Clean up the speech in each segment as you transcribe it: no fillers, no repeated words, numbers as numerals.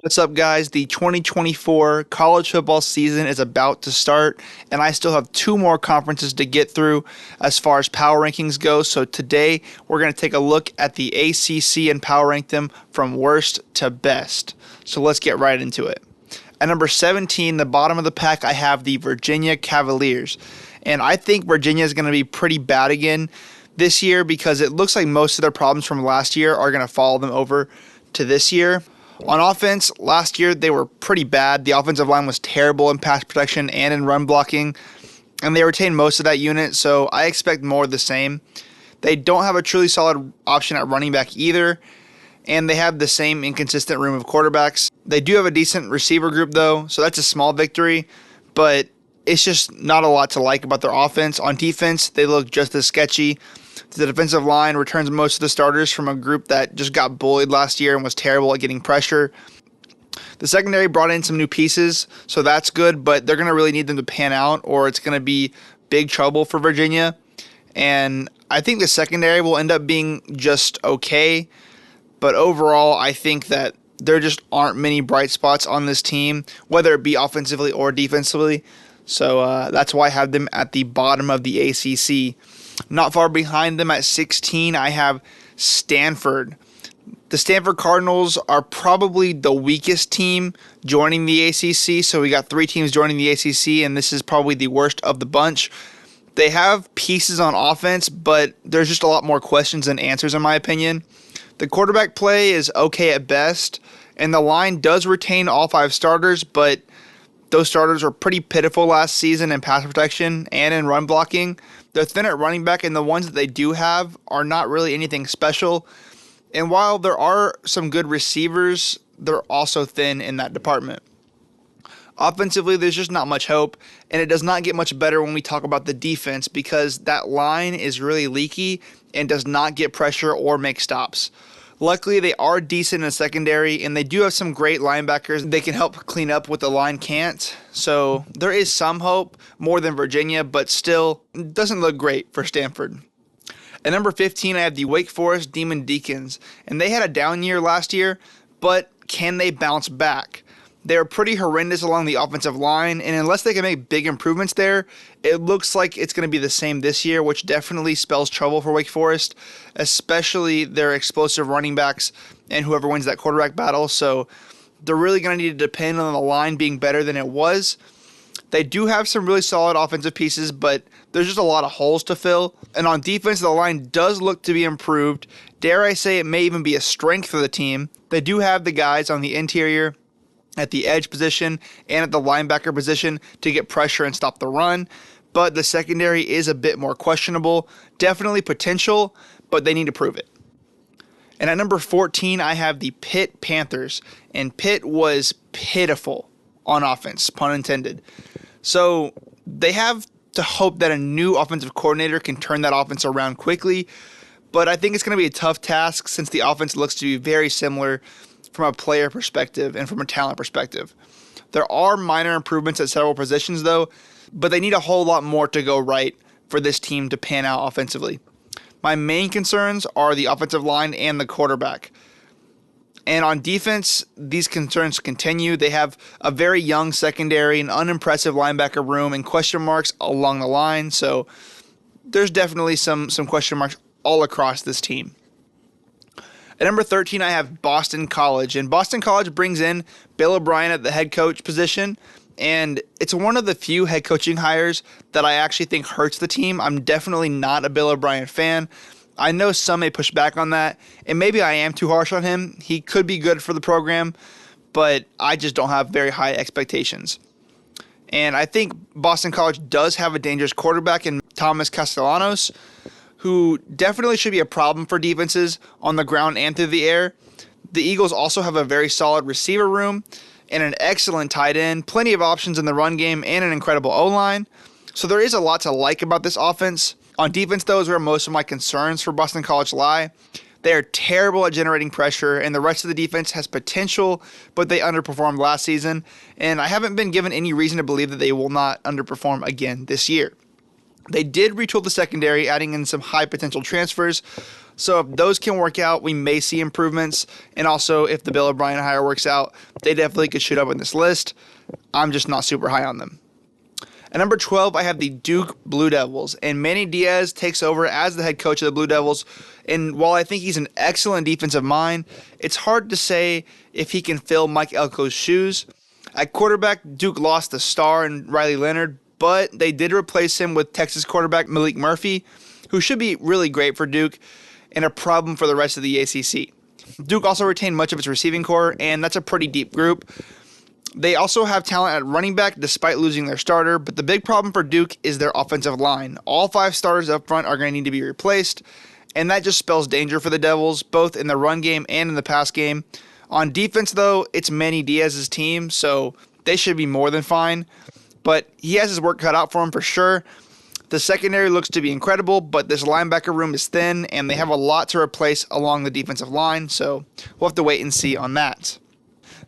What's up, guys? The 2024 college football season is about to start, and I still have two more conferences to get through as far as power rankings go. So today we're going to take a look at the ACC and power rank them from worst to best. So let's get right into it. At number 17, the bottom of the pack, I have the Virginia Cavaliers. And I think Virginia is going to be pretty bad again this year because it looks like most of their problems from last year are going to follow them over to this year. On offense, last year they were pretty bad. The offensive line was terrible in pass protection and in run blocking, and they retained most of that unit, so I expect more of the same. They don't have a truly solid option at running back either, and they have the same inconsistent room of quarterbacks. They do have a decent receiver group, though, so that's a small victory, but it's just not a lot to like about their offense. On defense, they look just as sketchy. The defensive line returns most of the starters from a group that just got bullied last year and was terrible at getting pressure. The secondary brought in some new pieces, so that's good, but they're going to really need them to pan out or it's going to be big trouble for Virginia. And I think the secondary will end up being just okay, but overall, I think that there just aren't many bright spots on this team, whether it be offensively or defensively. So that's why I have them at the bottom of the ACC. Not far behind them at 16, I have Stanford. The Stanford Cardinals are probably the weakest team joining the ACC. So we got three teams joining the ACC, and this is probably the worst of the bunch. They have pieces on offense, but there's just a lot more questions than answers, in my opinion. The quarterback play is okay at best, and the line does retain all five starters, but those starters were pretty pitiful last season in pass protection and in run blocking. They're thin at running back, and the ones that they do have are not really anything special. And while there are some good receivers, they're also thin in that department. Offensively, there's just not much hope, and it does not get much better when we talk about the defense because that line is really leaky and does not get pressure or make stops. Luckily, they are decent in the secondary, and they do have some great linebackers. They can help clean up what the line can't. So there is some hope, more than Virginia, but still doesn't look great for Stanford. At number 15, I have the Wake Forest Demon Deacons, and they had a down year last year, but can they bounce back? They're pretty horrendous along the offensive line, and unless they can make big improvements there, it looks like it's going to be the same this year, which definitely spells trouble for Wake Forest, especially their explosive running backs and whoever wins that quarterback battle. So they're really going to need to depend on the line being better than it was. They do have some really solid offensive pieces, but there's just a lot of holes to fill. And on defense, the line does look to be improved. Dare I say it may even be a strength for the team. They do have the guys on the interior, at the edge position, and at the linebacker position to get pressure and stop the run. But the secondary is a bit more questionable. Definitely potential, but they need to prove it. And at number 14, I have the Pitt Panthers. And Pitt was pitiful on offense, pun intended. So they have to hope that a new offensive coordinator can turn that offense around quickly. But I think it's going to be a tough task since the offense looks to be very similar from a player perspective and from a talent perspective. There are minor improvements at several positions, though, but they need a whole lot more to go right for this team to pan out offensively. My main concerns are the offensive line and the quarterback. And on defense, these concerns continue. They have a very young secondary, an unimpressive linebacker room, and question marks along the line. So there's definitely some question marks all across this team. At number 13, I have Boston College, and Boston College brings in Bill O'Brien at the head coach position, and it's one of the few head coaching hires that I actually think hurts the team. I'm definitely not a Bill O'Brien fan. I know some may push back on that, and maybe I am too harsh on him. He could be good for the program, but I just don't have very high expectations. And I think Boston College does have a dangerous quarterback in Thomas Castellanos, who definitely should be a problem for defenses on the ground and through the air. The Eagles also have a very solid receiver room and an excellent tight end, plenty of options in the run game, and an incredible O-line. So there is a lot to like about this offense. On defense, though, is where most of my concerns for Boston College lie. They are terrible at generating pressure, and the rest of the defense has potential, but they underperformed last season, and I haven't been given any reason to believe that they will not underperform again this year. They did retool the secondary, adding in some high potential transfers, So if those can work out, we may see improvements. And also, if the Bill O'Brien hire works out, they definitely could shoot up in this list. I'm just not super high on them. At number 12, I have the Duke Blue Devils, and Manny Diaz takes over as the head coach of the Blue Devils. And while I think he's an excellent defensive mind, it's hard to say if he can fill Mike Elko's shoes. At quarterback, Duke lost the star in Riley Leonard, but they did replace him with Texas quarterback Malik Murphy, who should be really great for Duke and a problem for the rest of the ACC. Duke also retained much of its receiving core, and that's a pretty deep group. They also have talent at running back despite losing their starter, but the big problem for Duke is their offensive line. All 5 starters up front are going to need to be replaced, and that just spells danger for the Devils, both in the run game and in the pass game. On defense, though, it's Manny Diaz's team, so they should be more than fine, but he has his work cut out for him for sure. The secondary looks to be incredible, but this linebacker room is thin, and they have a lot to replace along the defensive line, so we'll have to wait and see on that.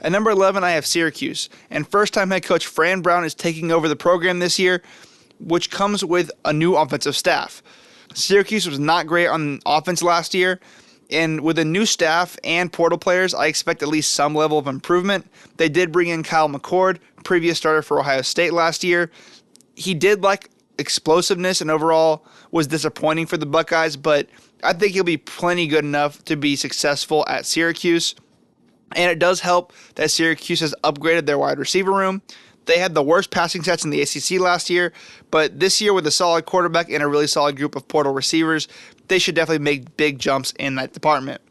At number 11, I have Syracuse, and first-time head coach Fran Brown is taking over the program this year, which comes with a new offensive staff. Syracuse was not great on offense last year, and with a new staff and portal players, I expect at least some level of improvement. They did bring in Kyle McCord, previous starter for Ohio State last year. He did like explosiveness and overall was disappointing for the Buckeyes, but I think he'll be plenty good enough to be successful at Syracuse. And it does help that Syracuse has upgraded their wide receiver room. They had the worst passing stats in the ACC last year, but this year with a solid quarterback and a really solid group of portal receivers, they should definitely make big jumps in that department.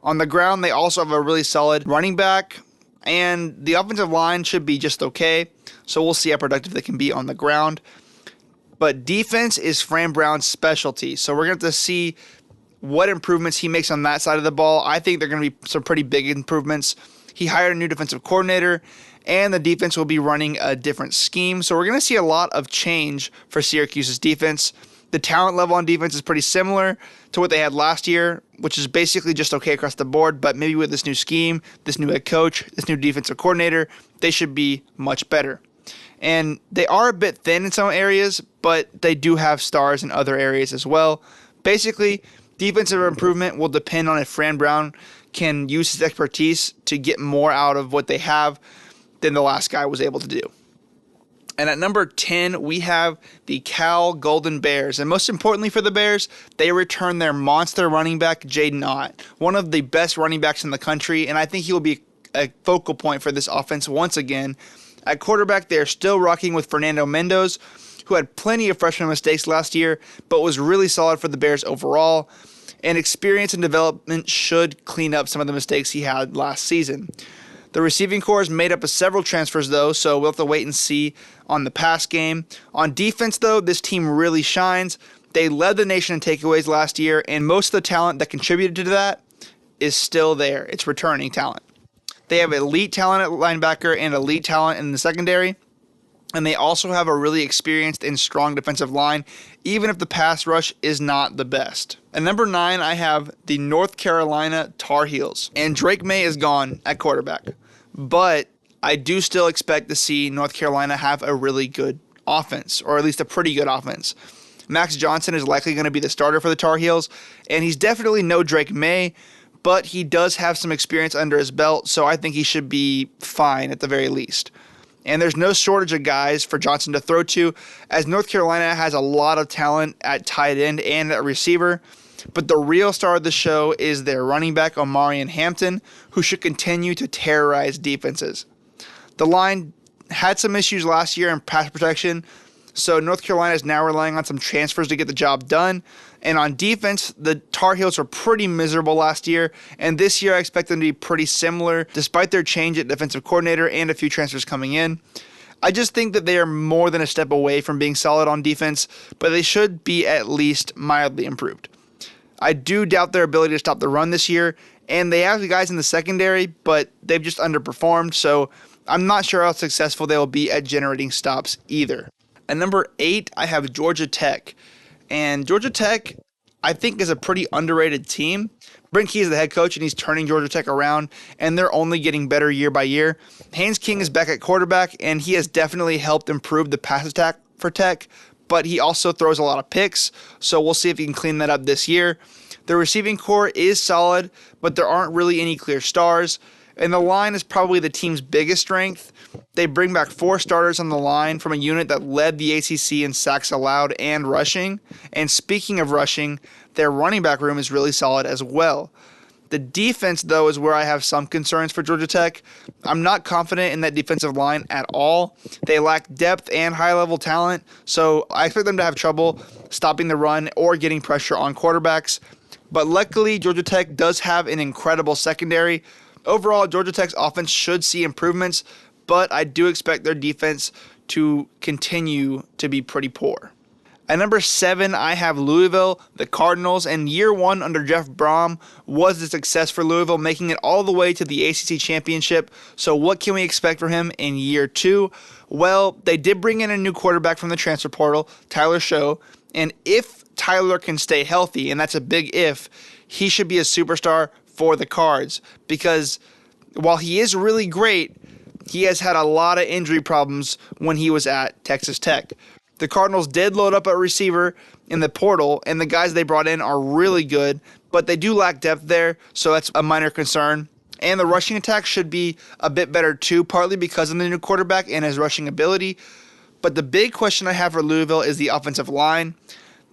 On the ground, they also have a really solid running back, and the offensive line should be just okay, so we'll see how productive they can be on the ground. But defense is Fran Brown's specialty, so we're going to have to see what improvements he makes on that side of the ball. I think they're going to be some pretty big improvements. He hired a new defensive coordinator, and the defense will be running a different scheme. So we're going to see a lot of change for Syracuse's defense. The talent level on defense is pretty similar to what they had last year, which is basically just okay across the board, but maybe with this new scheme, this new head coach, this new defensive coordinator, they should be much better. And they are a bit thin in some areas, but they do have stars in other areas as well. Basically, defensive improvement will depend on if Fran Brown can use his expertise to get more out of what they have than the last guy was able to do. And at number 10, we have the Cal Golden Bears. And most importantly for the Bears, they return their monster running back, Jaden Ott, one of the best running backs in the country, and I think he will be a focal point for this offense once again. At quarterback, they are still rocking with Fernando Mendoza, who had plenty of freshman mistakes last year, but was really solid for the Bears overall. And experience and development should clean up some of the mistakes he had last season. The receiving core is made up of several transfers, though, so we'll have to wait and see on the pass game. On defense, though, this team really shines. They led the nation in takeaways last year, and most of the talent that contributed to that is still there. It's returning talent. They have elite talent at linebacker and elite talent in the secondary. And they also have a really experienced and strong defensive line, even if the pass rush is not the best. At number 9, I have the North Carolina Tar Heels. And Drake May is gone at quarterback. But I do still expect to see North Carolina have a really good offense, or at least a pretty good offense. Max Johnson is likely going to be the starter for the Tar Heels, and he's definitely no Drake May, but he does have some experience under his belt, so I think he should be fine at the very least. And there's no shortage of guys for Johnson to throw to, as North Carolina has a lot of talent at tight end and at receiver. But the real star of the show is their running back, Omarion Hampton, who should continue to terrorize defenses. The line had some issues last year in pass protection, so North Carolina is now relying on some transfers to get the job done. And on defense, the Tar Heels were pretty miserable last year, and this year I expect them to be pretty similar, despite their change at defensive coordinator and a few transfers coming in. I just think that they are more than a step away from being solid on defense, but they should be at least mildly improved. I do doubt their ability to stop the run this year, and they have the guys in the secondary, but they've just underperformed, so I'm not sure how successful they will be at generating stops either. At number 8, I have Georgia Tech. And Georgia Tech, I think, is a pretty underrated team. Brent Key is the head coach, and he's turning Georgia Tech around, and they're only getting better year by year. Haynes King is back at quarterback, and he has definitely helped improve the pass attack for Tech, but he also throws a lot of picks, so we'll see if he can clean that up this year. The receiving core is solid, but there aren't really any clear stars. And the line is probably the team's biggest strength. They bring back 4 starters on the line from a unit that led the ACC in sacks allowed and rushing. And speaking of rushing, their running back room is really solid as well. The defense, though, is where I have some concerns for Georgia Tech. I'm not confident in that defensive line at all. They lack depth and high-level talent, so I expect them to have trouble stopping the run or getting pressure on quarterbacks. But luckily, Georgia Tech does have an incredible secondary. Overall, Georgia Tech's offense should see improvements, but I do expect their defense to continue to be pretty poor. At number 7, I have Louisville, the Cardinals, and year 1 under Jeff Brom was a success for Louisville, making it all the way to the ACC Championship. So what can we expect from him in year 2? Well, they did bring in a new quarterback from the transfer portal, Tyler Show, and if Tyler can stay healthy, and that's a big if, he should be a superstar for the Cards, because while he is really great, he has had a lot of injury problems when he was at Texas Tech. The Cardinals did load up a receiver in the portal, and the guys they brought in are really good, but they do lack depth there, so that's a minor concern. And the rushing attack should be a bit better too, partly because of the new quarterback and his rushing ability. But the big question I have for Louisville is the offensive line.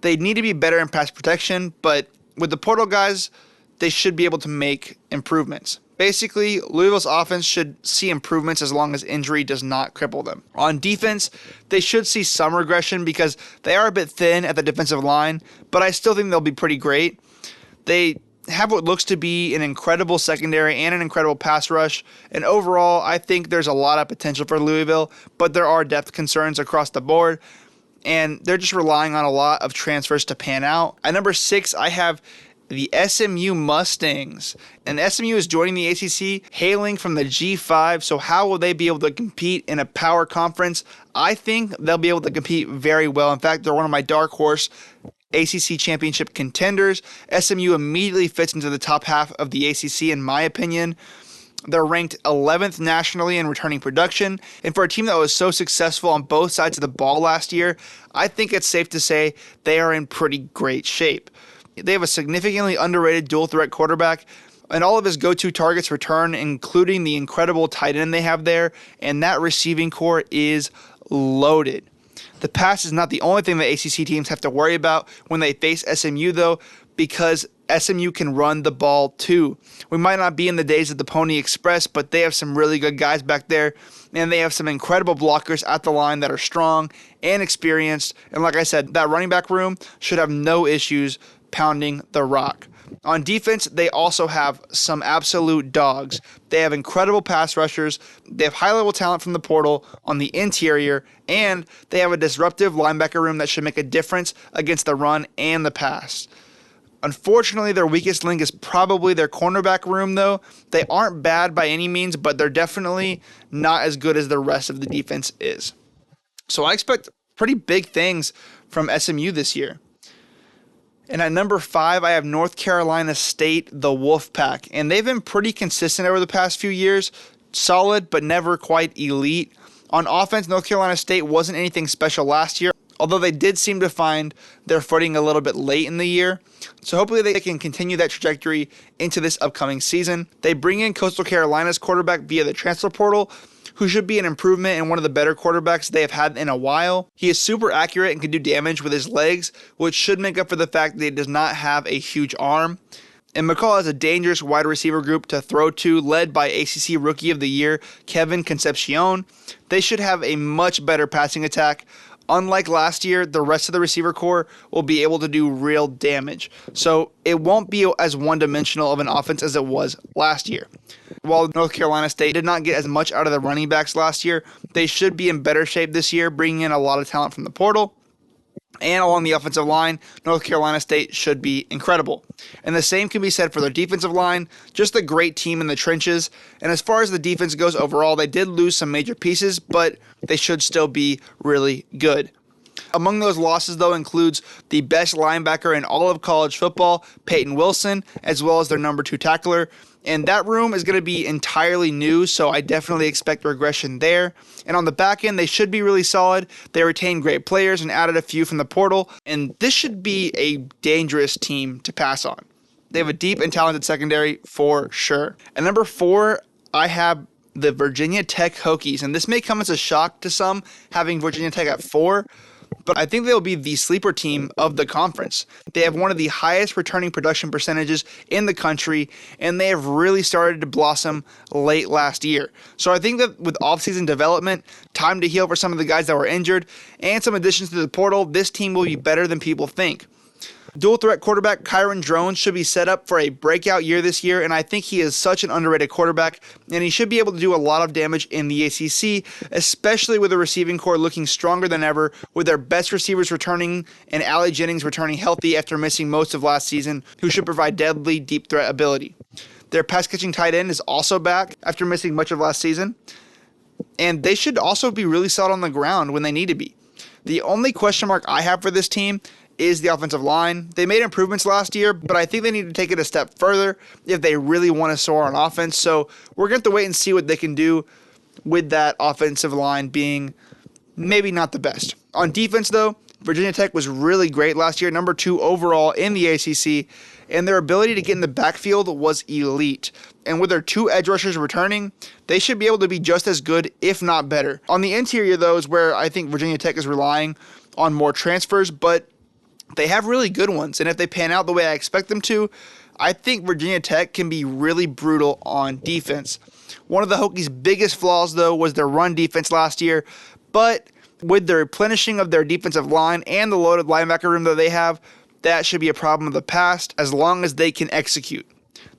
They need to be better in pass protection, but with the portal guys, they should be able to make improvements. Basically, Louisville's offense should see improvements as long as injury does not cripple them. On defense, they should see some regression because they are a bit thin at the defensive line, but I still think they'll be pretty great. They have what looks to be an incredible secondary and an incredible pass rush, and overall, I think there's a lot of potential for Louisville, but there are depth concerns across the board, and they're just relying on a lot of transfers to pan out. At number 6, I have the SMU Mustangs. And SMU is joining the ACC, hailing from the G5, so how will they be able to compete in a power conference? I think they'll be able to compete very well. In fact, they're one of my dark horse ACC championship contenders. SMU immediately fits into the top half of the ACC, in my opinion. They're ranked 11th nationally in returning production, and for a team that was so successful on both sides of the ball last year, I think it's safe to say they are in pretty great shape. They have a significantly underrated dual-threat quarterback, and all of his go-to targets return, including the incredible tight end they have there, and that receiving core is loaded. The pass is not the only thing the ACC teams have to worry about when they face SMU, though, because SMU can run the ball too. We might not be in the days of the Pony Express, but they have some really good guys back there, and they have some incredible blockers at the line that are strong and experienced, and like I said, that running back room should have no issues pounding the rock. On defense, they also have some absolute dogs. They have incredible pass rushers, they have high-level talent from the portal on the interior, and they have a disruptive linebacker room that should make a difference against the run and the pass. Unfortunately, their weakest link is probably their cornerback room, though. They aren't bad by any means, but they're definitely not as good as the rest of the defense is. So I expect pretty big things from SMU this year. And at number 5, I have North Carolina State, the Wolfpack. And they've been pretty consistent over the past few years. Solid, but never quite elite. On offense, North Carolina State wasn't anything special last year, although they did seem to find their footing a little bit late in the year. So hopefully they can continue that trajectory into this upcoming season. They bring in Coastal Carolina's quarterback via the transfer portal, who should be an improvement and one of the better quarterbacks they have had in a while. He is super accurate and can do damage with his legs, which should make up for the fact that he does not have a huge arm. And McCall has a dangerous wide receiver group to throw to, led by ACC Rookie of the Year, Kevin Concepcion. They should have a much better passing attack. Unlike last year, the rest of the receiver core will be able to do real damage. So it won't be as one-dimensional of an offense as it was last year. While North Carolina State did not get as much out of the running backs last year, they should be in better shape this year, bringing in a lot of talent from the portal. And along the offensive line, North Carolina State should be incredible. And the same can be said for their defensive line, just a great team in the trenches. And as far as the defense goes overall, they did lose some major pieces, but they should still be really good. Among those losses, though, includes the best linebacker in all of college football, Peyton Wilson, as well as their number 2 tackler. And that room is going to be entirely new, so I definitely expect regression there. And on the back end, they should be really solid. They retained great players and added a few from the portal. And this should be a dangerous team to pass on. They have a deep and talented secondary for sure. At number 4, I have the Virginia Tech Hokies, and this may come as a shock to some having Virginia Tech at 4, but I think they'll be the sleeper team of the conference. They have one of the highest returning production percentages in the country, and they have really started to blossom late last year. So I think that with offseason development, time to heal for some of the guys that were injured, and some additions to the portal, this team will be better than people think. Dual threat quarterback Kyron Drones should be set up for a breakout year this year, and I think he is such an underrated quarterback, and he should be able to do a lot of damage in the ACC, especially with the receiving core looking stronger than ever, with their best receivers returning and Allie Jennings returning healthy after missing most of last season, who should provide deadly deep threat ability. Their pass-catching tight end is also back after missing much of last season, and they should also be really solid on the ground when they need to be. The only question mark I have for this team is the offensive line. They made improvements last year, but I think they need to take it a step further if they really want to soar on offense. So we're going to have to wait and see what they can do with that offensive line being maybe not the best. On defense, though, Virginia Tech was really great last year, number 2 overall in the ACC, and their ability to get in the backfield was elite. And with their 2 edge rushers returning, they should be able to be just as good, if not better. On the interior, though, is where I think Virginia Tech is relying on more transfers, but they have really good ones, and if they pan out the way I expect them to, I think Virginia Tech can be really brutal on defense. One of the Hokies' biggest flaws, though, was their run defense last year, but with the replenishing of their defensive line and the loaded linebacker room that they have, that should be a problem of the past as long as they can execute.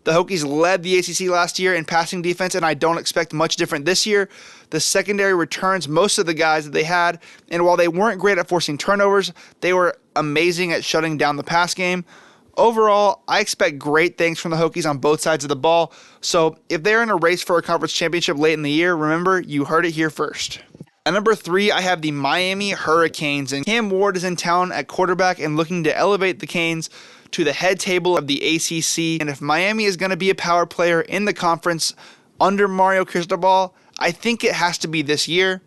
The Hokies led the ACC last year in passing defense, and I don't expect much different this year. The secondary returns most of the guys that they had, and while they weren't great at forcing turnovers, they were amazing at shutting down the pass game. Overall, I expect great things from the Hokies on both sides of the ball, so if they're in a race for a conference championship late in the year, remember, you heard it here first. At number 3, I have the Miami Hurricanes, and Cam Ward is in town at quarterback and looking to elevate the Canes to the head table of the ACC. And if Miami is going to be a power player in the conference under Mario Cristobal, I think it has to be this year.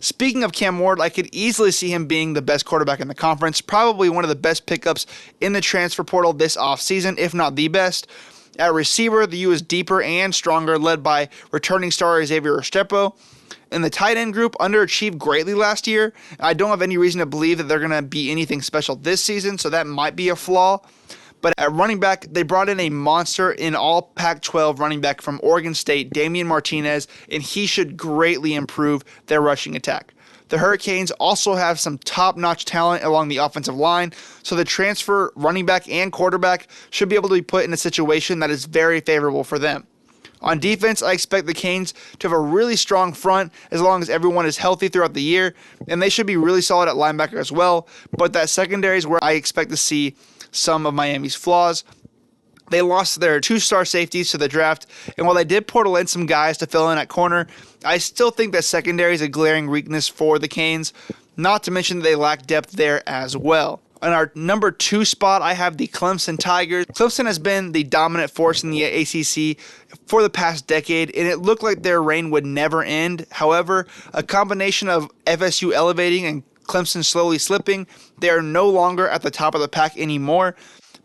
Speaking of Cam Ward, I could easily see him being the best quarterback in the conference, probably one of the best pickups in the transfer portal this offseason, if not the best. At receiver, the U is deeper and stronger, led by returning star Xavier Restrepo. In the tight end group, underachieved greatly last year. I don't have any reason to believe that they're going to be anything special this season, so that might be a flaw. But at running back, they brought in a monster in all Pac-12 running back from Oregon State, Damian Martinez, and he should greatly improve their rushing attack. The Hurricanes also have some top-notch talent along the offensive line, so the transfer running back and quarterback should be able to be put in a situation that is very favorable for them. On defense, I expect the Canes to have a really strong front as long as everyone is healthy throughout the year, and they should be really solid at linebacker as well, but that secondary is where I expect to see some of Miami's flaws. They lost their 2-star safeties to the draft, and while they did portal in some guys to fill in at corner, I still think that secondary is a glaring weakness for the Canes, not to mention that they lack depth there as well. On our number 2 spot, I have the Clemson Tigers. Clemson has been the dominant force in the ACC for the past decade, and it looked like their reign would never end. However, a combination of FSU elevating and Clemson slowly slipping, they are no longer at the top of the pack anymore,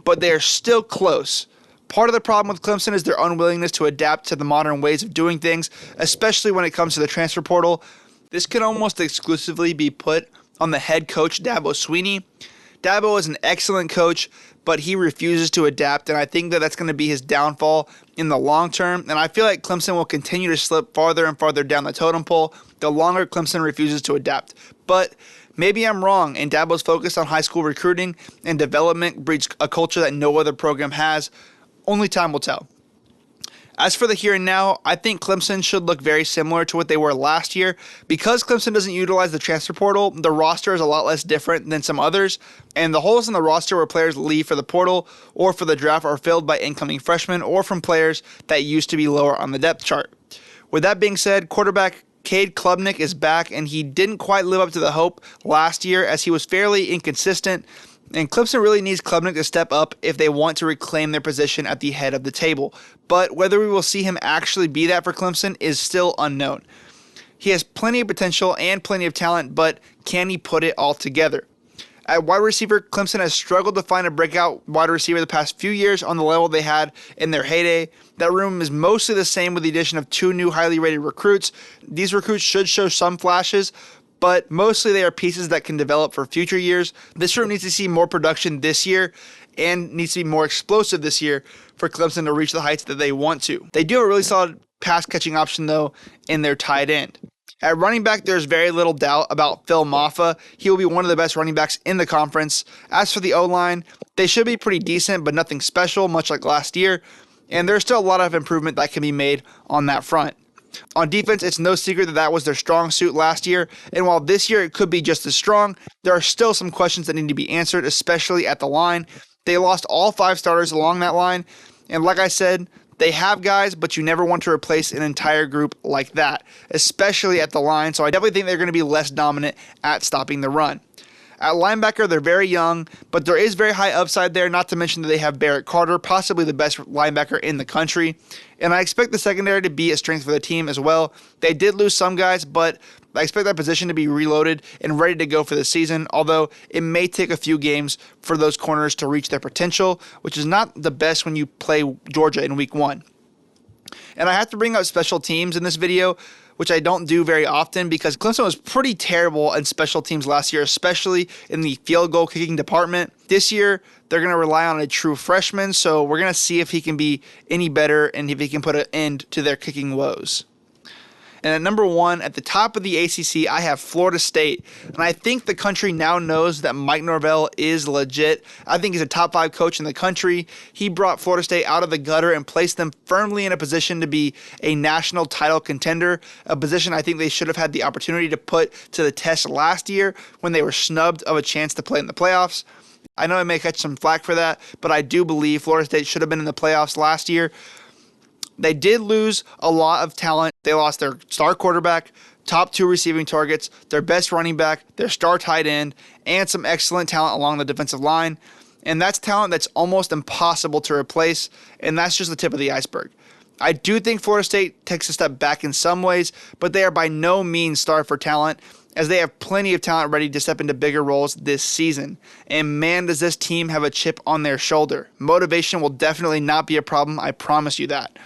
but they are still close. Part of the problem with Clemson is their unwillingness to adapt to the modern ways of doing things, especially when it comes to the transfer portal. This could almost exclusively be put on the head coach, Dabo Swinney. Dabo is an excellent coach, but he refuses to adapt, and I think that that's going to be his downfall in the long term. And I feel like Clemson will continue to slip farther and farther down the totem pole the longer Clemson refuses to adapt. But maybe I'm wrong, and Dabo's focus on high school recruiting and development breeds a culture that no other program has. Only time will tell. As for the here and now, I think Clemson should look very similar to what they were last year. Because Clemson doesn't utilize the transfer portal, the roster is a lot less different than some others, and the holes in the roster where players leave for the portal or for the draft are filled by incoming freshmen or from players that used to be lower on the depth chart. With that being said, quarterback Cade Klubnik is back, and he didn't quite live up to the hope last year as he was fairly inconsistent. And Clemson really needs Klubnik to step up if they want to reclaim their position at the head of the table. But whether we will see him actually be that for Clemson is still unknown. He has plenty of potential and plenty of talent, but can he put it all together? At wide receiver, Clemson has struggled to find a breakout wide receiver the past few years on the level they had in their heyday. That room is mostly the same with the addition of 2 new highly rated recruits. These recruits should show some flashes, but mostly they are pieces that can develop for future years. This room needs to see more production this year and needs to be more explosive this year for Clemson to reach the heights that they want to. They do have a really solid pass catching option though in their tight end. At running back, there's very little doubt about Phil Maffa. He will be one of the best running backs in the conference. As for the O-line, they should be pretty decent, but nothing special, much like last year. And there's still a lot of improvement that can be made on that front. On defense, it's no secret that that was their strong suit last year. And while this year it could be just as strong, there are still some questions that need to be answered, especially at the line. They lost all 5 starters along that line. And like I said, they have guys, but you never want to replace an entire group like that, especially at the line. So I definitely think they're going to be less dominant at stopping the run. At linebacker, they're very young, but there is very high upside there, not to mention that they have Barrett Carter, possibly the best linebacker in the country. And I expect the secondary to be a strength for the team as well. They did lose some guys, but I expect that position to be reloaded and ready to go for the season, although it may take a few games for those corners to reach their potential, which is not the best when you play Georgia in week 1. And I have to bring up special teams in this video, which I don't do very often because Clemson was pretty terrible in special teams last year, especially in the field goal kicking department. This year, they're going to rely on a true freshman, so we're going to see if he can be any better and if he can put an end to their kicking woes. And at number 1, at the top of the ACC, I have Florida State. And I think the country now knows that Mike Norvell is legit. I think he's a top 5 coach in the country. He brought Florida State out of the gutter and placed them firmly in a position to be a national title contender, a position I think they should have had the opportunity to put to the test last year when they were snubbed of a chance to play in the playoffs. I know I may catch some flack for that, but I do believe Florida State should have been in the playoffs last year. They did lose a lot of talent. They lost their star quarterback, top 2 receiving targets, their best running back, their star tight end, and some excellent talent along the defensive line. And that's talent that's almost impossible to replace, and that's just the tip of the iceberg. I do think Florida State takes a step back in some ways, but they are by no means starved for talent, as they have plenty of talent ready to step into bigger roles this season. And man, does this team have a chip on their shoulder. Motivation will definitely not be a problem, I promise you that.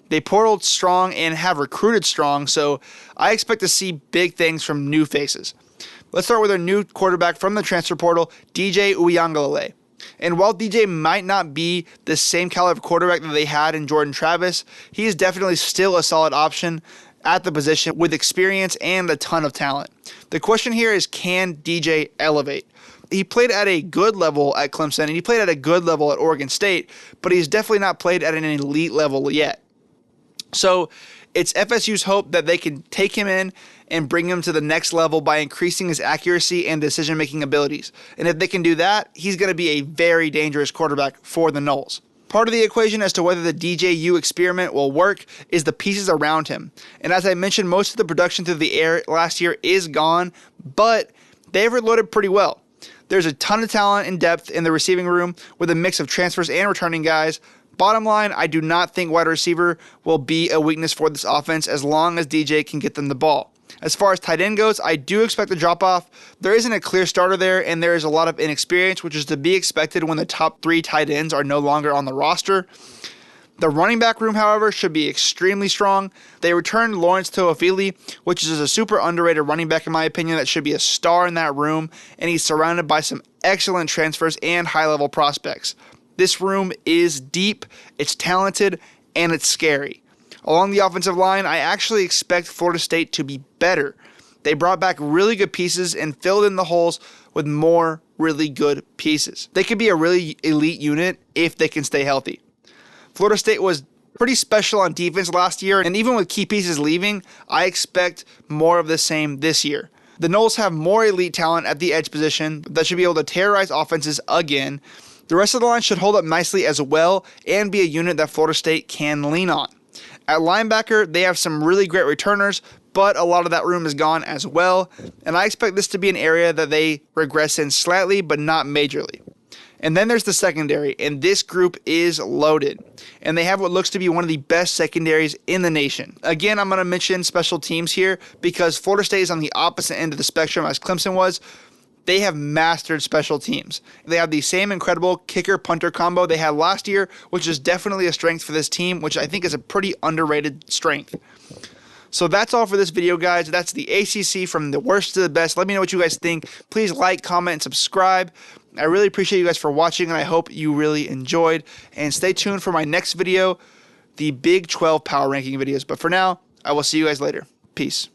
They portaled strong and have recruited strong, so I expect to see big things from new faces. Let's start with their new quarterback from the transfer portal, DJ Uiagalelei. And while DJ might not be the same caliber quarterback that they had in Jordan Travis, he is definitely still a solid option at the position with experience and a ton of talent. The question here is, can DJ elevate? He played at a good level at Clemson, and he played at a good level at Oregon State, but he's definitely not played at an elite level yet. So it's FSU's hope that they can take him in and bring him to the next level by increasing his accuracy and decision-making abilities. And if they can do that, he's going to be a very dangerous quarterback for the Noles. Part of the equation as to whether the DJU experiment will work is the pieces around him. And as I mentioned, most of the production through the air last year is gone, but they've reloaded pretty well. There's a ton of talent and depth in the receiving room with a mix of transfers and returning guys. Bottom line, I do not think wide receiver will be a weakness for this offense as long as DJ can get them the ball. As far as tight end goes, I do expect a drop-off. There isn't a clear starter there, and there is a lot of inexperience, which is to be expected when the top 3 tight ends are no longer on the roster. The running back room, however, should be extremely strong. They returned Lawrence Toafili, which is a super underrated running back in my opinion that should be a star in that room, and he's surrounded by some excellent transfers and high-level prospects. This room is deep, it's talented, and it's scary. Along the offensive line, I actually expect Florida State to be better. They brought back really good pieces and filled in the holes with more really good pieces. They could be a really elite unit if they can stay healthy. Florida State was pretty special on defense last year, and even with key pieces leaving, I expect more of the same this year. The Noles have more elite talent at the edge position that should be able to terrorize offenses again. The rest of the line should hold up nicely as well and be a unit that Florida State can lean on. At linebacker, they have some really great returners, but a lot of that room is gone as well, and I expect this to be an area that they regress in slightly, but not majorly. And then there's the secondary, and this group is loaded, and they have what looks to be one of the best secondaries in the nation. Again, I'm going to mention special teams here because Florida State is on the opposite end of the spectrum as Clemson was. they have mastered special teams. They have the same incredible kicker-punter combo they had last year, which is definitely a strength for this team, which I think is a pretty underrated strength. So that's all for this video, guys. That's the ACC from the worst to the best. Let me know what you guys think. Please like, comment, and subscribe. I really appreciate you guys for watching, and I hope you really enjoyed. And stay tuned for my next video, the Big 12 Power Ranking videos. But for now, I will see you guys later. Peace.